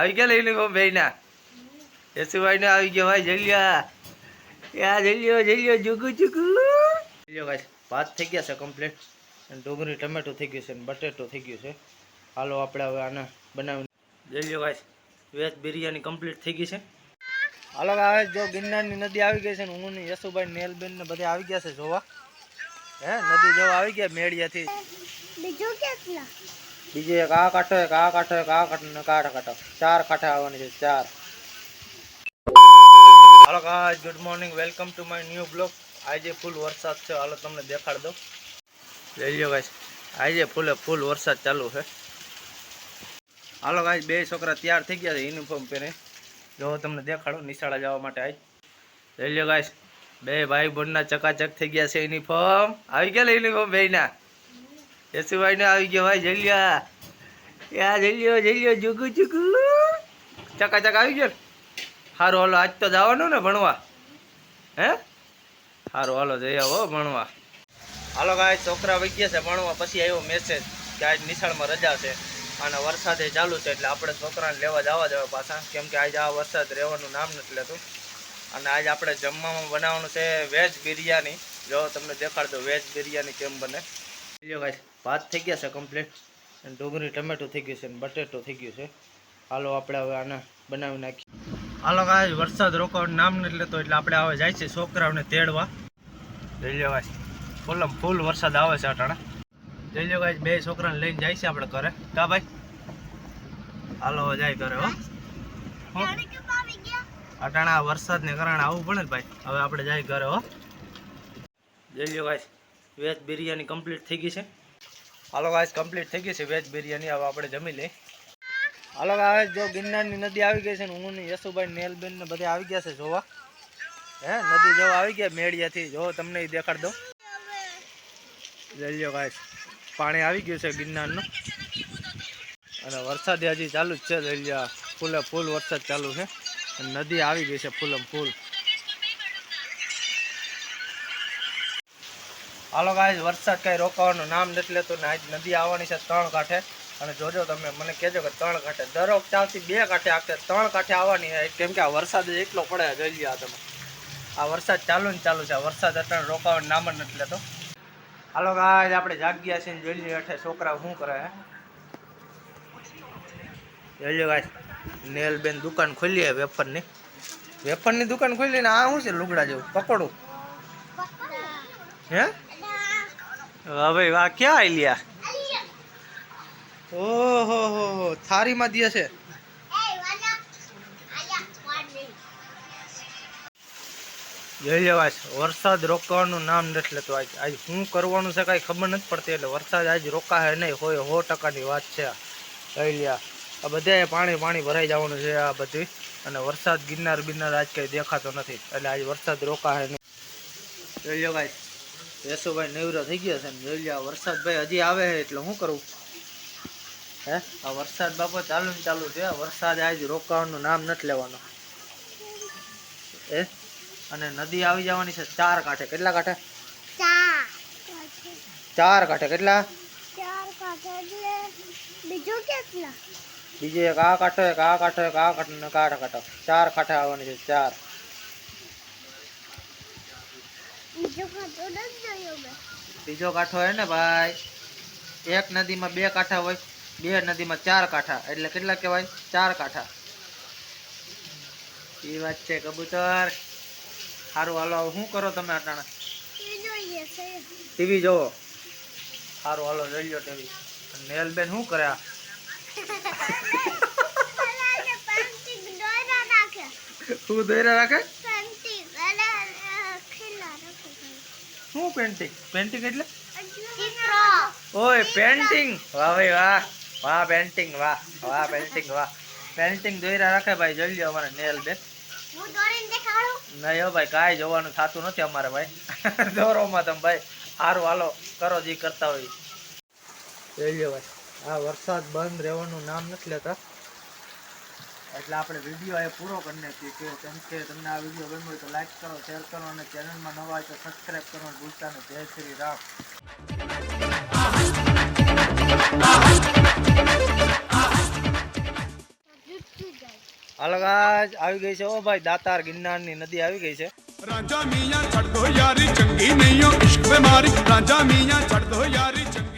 આવી ગયા યુનિફોર્મ ભાઈના યશુભાઈ ને આવી ગયો ભાઈ જલ્યા યા જલ્યો જુગુ જલ્યો ભાઈ ભાત થઈ ગયા છે કમ્પ્લીટ ડુંગળી ટમેટો થઈ ગયું છે અને બટેટો થઈ ગયું છે. હાલો આપણે હવે આને બનાવી જલ્યો ભાઈ વેજ બિરયાની કમ્પ્લીટ થઈ ગઈ છે. હાલો હવે જો ગિરનારની નદી આવી ગઈ છે ને હું ને યશુભાઈ નેલબેન ને બધા આવી ગયા છે જોવા. હે નદી જોવા આવી ગયા મેળિયાથી. બીજું કેટલા બીજે એક આ કાંઠો એક આ કાંઠો એક આ કાંઠો ને કાંઠો 4 કાંઠા આવવાની છે 4. Hello guys good morning welcome to my new blog. આજે ફૂલ વરસાદ છે. હાલો તમને દેખાડ દો. લઈ લો ગાઈસ આજે ફૂલ વરસાદ ચાલુ છે. હાલો ગાઈસ બે છોકરા તૈયાર થઈ ગયા છે યુનિફોર્મ પહેરી. જો તમને દેખાડો નિશાળા જવા માટે આજ. લઈ લો ગાઈસ બે ભાઈ બોનના ચકાચક થઈ ગયા છે યુનિફોર્મ. આવી ગયા યુનિફોર્મ બેયના યશુભાઈ ને આવી ગયો ભાઈ જલ્યા યા જલ્યો જુગુ ચકાચક આવી ગયો. સારું હાલો આજ તો જવાનું ને ભણવા. હે સારું હાલો જઈ આવો ભણવા. હાલો ગાઈસ છોકરા વહી ગયા છે ભણવા. પછી આવ્યો મેસેજ કે આજ નિશાળમાં રજા છે અને વરસાદે ચાલુ છે એટલે આપણે છોકરાને લેવા જવા દેવા પાછા, કેમ કે આજે આ વરસાદ રહેવાનું નામ નથી લેતું. અને આજ આપણે જમવામાં બનાવવાનું છે વેજ બિરયાની. જો તમને દેખાડ દો વેજ બિરયાની કેમ બને. લ્યો ગાઈસ ભાત થઈ ગયા છે કમ્પ્લીટ અને ડુંગળી ટમેટો થઈ ગયું છે અને બટેટો થઈ ગયું છે. હાલો આપણે હવે આને બનાવી નાખીએ. હાલો ગાઈસ વરસાદ રોકવાનું નામ નથી લેતો એટલે આપણે હવે જાય છે છોકરાઓને તેડવા. જઈ લ્યો ગાઈસ ફૂલ વરસાદ આવે છે અટાણા. જઈ લ્યો ગાઈસ બે છોકરાને લઈને જાય છે આપણે ઘરે. કા ભાઈ હાલો હવે જાય ઘરે. હો અટાણા વરસાદને કારણે આવવું પડે ને ભાઈ. હવે આપણે જાય ઘરે. હો જઈ લ્યો ગાઈસ વેજ બિરયાની કમ્પ્લીટ થઈ ગઈ છે. હાલો ગાઈસ કમ્પ્લીટ થઈ ગઈ છે વેજ બિરયાની. હવે આપણે જમી લઈએ. હાલો ગાઈસ જો ગિરનારની નદી આવી ગઈ છે ને હું ને યશુભાઈ નેલબેન ને બધા આવી ગયા છે જોવા. હે નદી જોવા આવી ગયા મેળિયાથી. જો તમને દેખાડ દો. જઈ લ્યો ગાઈસ પાણી આવી ગયું છે ગિરનારનું અને વરસાદ હજી ચાલુ જ છે. જઈ લ્યો ફૂલ વરસાદ ચાલુ છે અને નદી આવી ગઈ છે ફૂલ. હાલો ગાઈસ વરસાદ કઈ રોકાવાનું નામ નથી લેતો ને આજ નદી આવવાની છે 3 કાંઠે. અને જોજો તમે મને કહેજો કે 3 કાંઠે દરોક ચાલથી 2 કાંઠે આખે 3 કાંઠે આવવાની છે, કેમ કે આ વરસાદ જ એટલો પડે. જોઈ લ્યો તમે આ વરસાદ ચાલુ છે. આ વરસાદ અત્યારે રોકાવાનું નામ જ નથી લેતો. હાલો ગાઈસ આપણે જાગ્યા છીએ. જોઈ લ્યો અઠે છોકરા શું કરે હે. જોઈ લ્યો ગાઈસ નેલબેન દુકાન ખોલી હે વેફરની દુકાન ખોલી ને આ શું છે લુગડા જેવું પકોડું. હે વાહ ભાઈ વાહ ક્યાં આલ્યા. ઓહો થારીમાં દે છે. જોઈ લો ગાઈસ વરસાદ રોકવાનું નામ નથી લેતો. આજ શું કરવાનું છે કાંઈ ખબર નથી પડતી. એટલે વરસાદ આજ રોકાશે નહીં. હોય 100%ની વાત છે. જોઈ લ્યા આ બધાએ પાણી ભરાઈ જવાનું છે આ બધી. અને વરસાદ ગિરનાર આજ કંઈ દેખાતો નથી એટલે આજ વરસાદ રોકાશે નહીં. જોઈ લો ગાઈસ યશુભાઈ નવરો થઈ ગયો છે ને. જોઈ લ્યો વરસાદ ભાઈ હજી આવે છે એટલે શું કરવું. હે આ વરસાદ બાપા ચાલુ છે. વરસાદ આજ રોકાવાનું નામ નથી લેવાનો. હે અને નદી આવી જવાની છે 4 કાંઠે. કેટલા કાંઠે? 4 કાંઠે. કેટલા? 4 કાંઠે એટલે બીજું કેટલા? બીજે એક આ કાંઠો એક આ કાંઠો એક આ કાંઠો ને કાંઠો 4 કાંઠે આવવાની છે 4. બીજો કાંઠો હે ને ભાઈ. એક નદીમાં 2 કાંઠા હોય, 2 નદીમાં 4 કાંઠા એટલે કેટલા કહેવાય? 4 કાંઠા. એ વાત છે કબૂતર. સારું હાલો શું કરો તમે અટાણા? ટીવી જોવો. સારું હાલો જોઈ લો ટીવી. નેલબેન શું કરે? શું દોયરા રાખે? શું પેન્ટિંગ એટલે? ઓય પેન્ટિંગ. વાહ ભાઈ વાહ પેન્ટિંગ પેન્ટિંગ દોયરા રાખે ભાઈ. જોઈ લો અમારે નેલબેન. નહીં ભાઈ કાંઈ જોવાનું થતું નથી અમારે ભાઈ. દોરોમાં તમે ભાઈ. સારું હાલો કરો જે કરતા હોય. જોઈ લો ભાઈ આ વરસાદ બંધ રહેવાનું નામ નથી લેતા એટલે આપણે વિડીયો એ પૂરો કરી નાખીએ. કેમ કે તમને આ વિડીયો ગમ્યો હોય તો લાઈક કરો, શેર કરો અને ચેનલમાં નવા હોય તો સબસ્ક્રાઈબ કરવાનું ભૂલતા નહીં. જય શ્રી રામ. હાલો ગાઈસ આવી ગઈ છે ઓ ભાઈ દાતાર ગિરનારની નદી આવી ગઈ છે राजा मियां छड़ दो यारी चंगी नहीं हो इश्क पे मारी राजा मियां छड़ दो यारी चंगी